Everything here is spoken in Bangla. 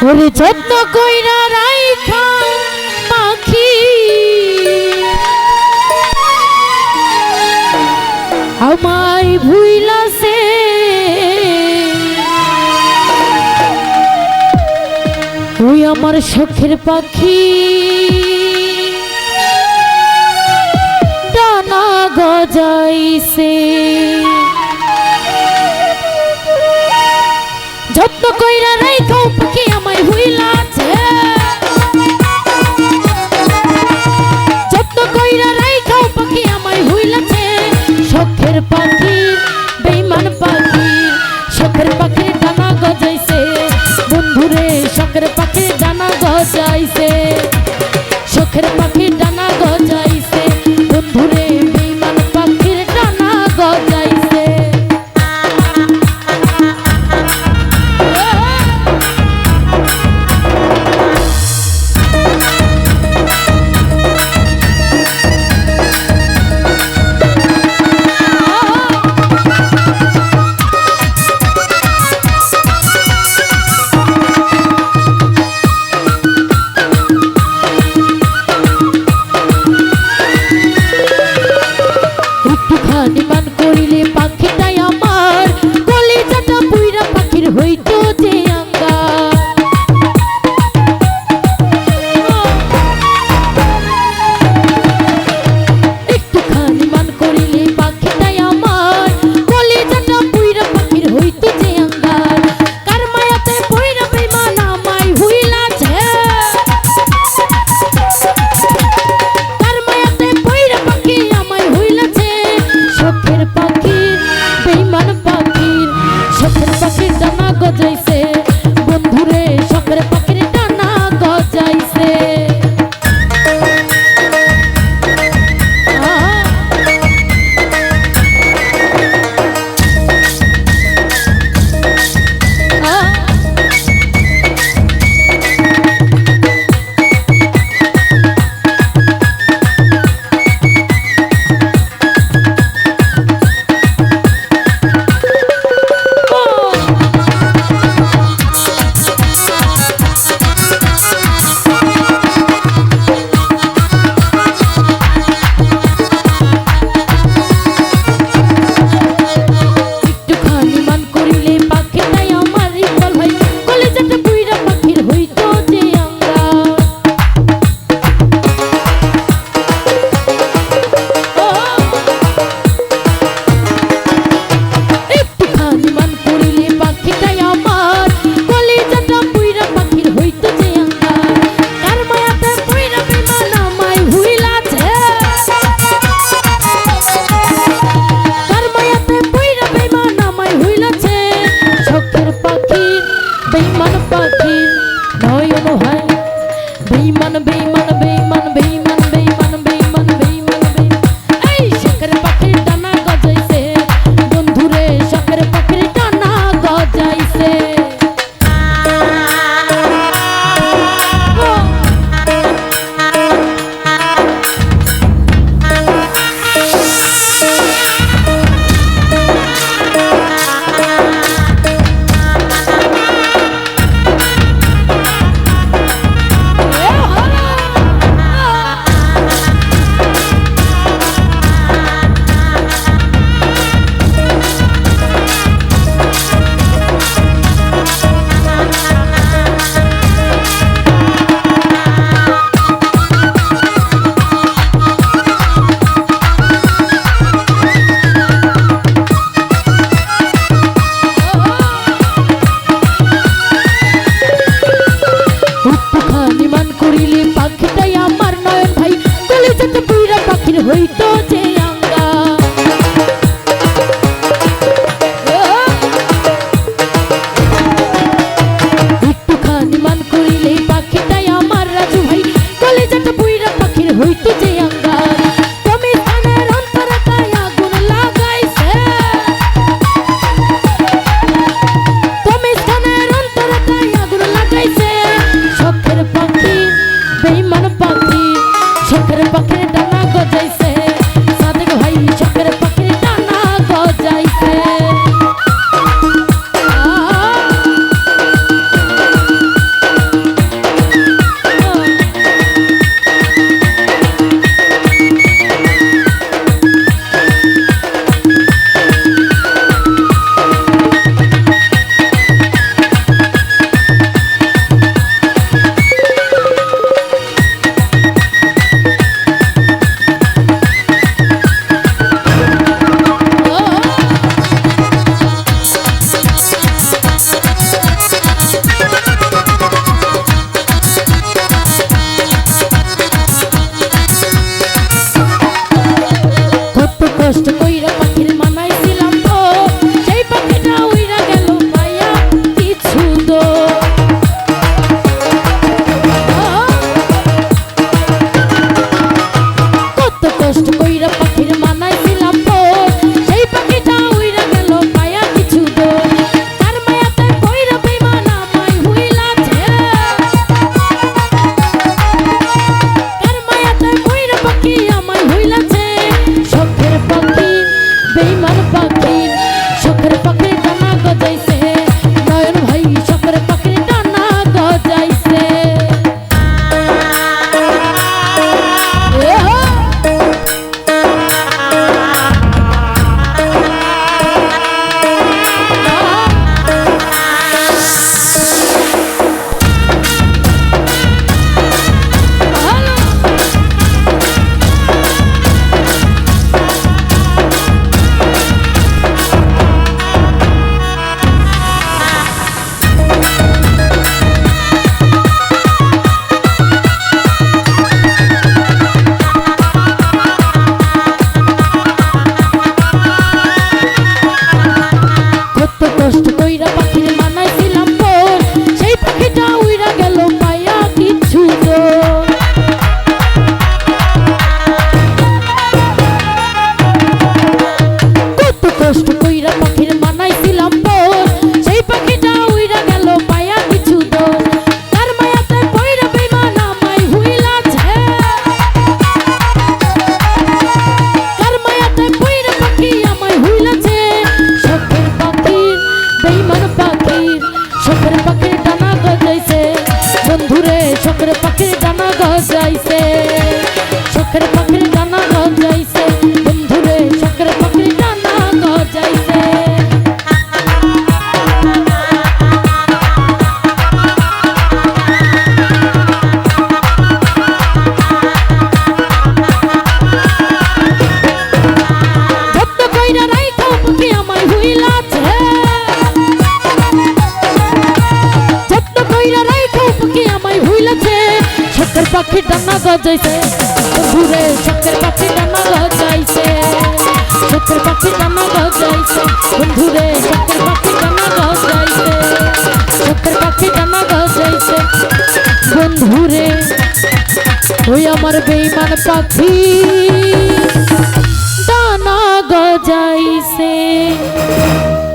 ওরে যত্ন কইরা রাইখা পাখি আমায় ভুইলাছে ওই আমার শখের পাখি ডানা গজাইছে যত্ন কইরা রাইখাও পাখি আমায় ভুইলাছে যত্ন কইরা রাইখাও পাখি আমায় ভুইলাছে শখের পাখি বেঈমান পাখি শখের পাখি ডানা গজাইছে বন্ধুরে শখের পাখি ডানা গজাইছে শখের পাখি ডানা গজাইছে বন্ধুরে বেঈমান পাখির ডানা গজাইছে মান করিলে পাখিটাই আমার কলিজাটা বুইরা পাখির হইতো যে আঙ্গা একটুখানি মান করিলে পাখিটাই আমার কলিজাটা বুইরা পাখির হইতো যে আঙ্গা কার মায়াতে বইরা বেঈমান আমায় ভুইলাছে কার মায়াতে বইরা পাখি আমায় ভুইলাছে শখের পাখির বেঈমান পাখির শখের পাখির ডানা গজাইছে বন্ধুরে শখের পাখির ডানা গজাইছে বেঈমান পাখির নয়ন হয় বেঈমান বেঈমান বেঈমান বেঈমান বেঈমান বেঈমান বেঈমান এই শখের পাখির ডানা গজাইছে বন্ধুরে শখের পাখির ডানা গজাইছে শখের পাখির ডানা গজাইছে বন্ধুরে শখের পাখির ডানা গজাইছে পাখি ডানা গজাইছে বন্ধুরে শখের পাখি ডানা গজাইছে শখের পাখি ডানা গজাইছে বন্ধুরে শখের পাখি ডানা গজাইছে শখের পাখি ডানা গজাইছে বন্ধুরে ওই আমার বেঈমান পাখি ডানা গজাইছে।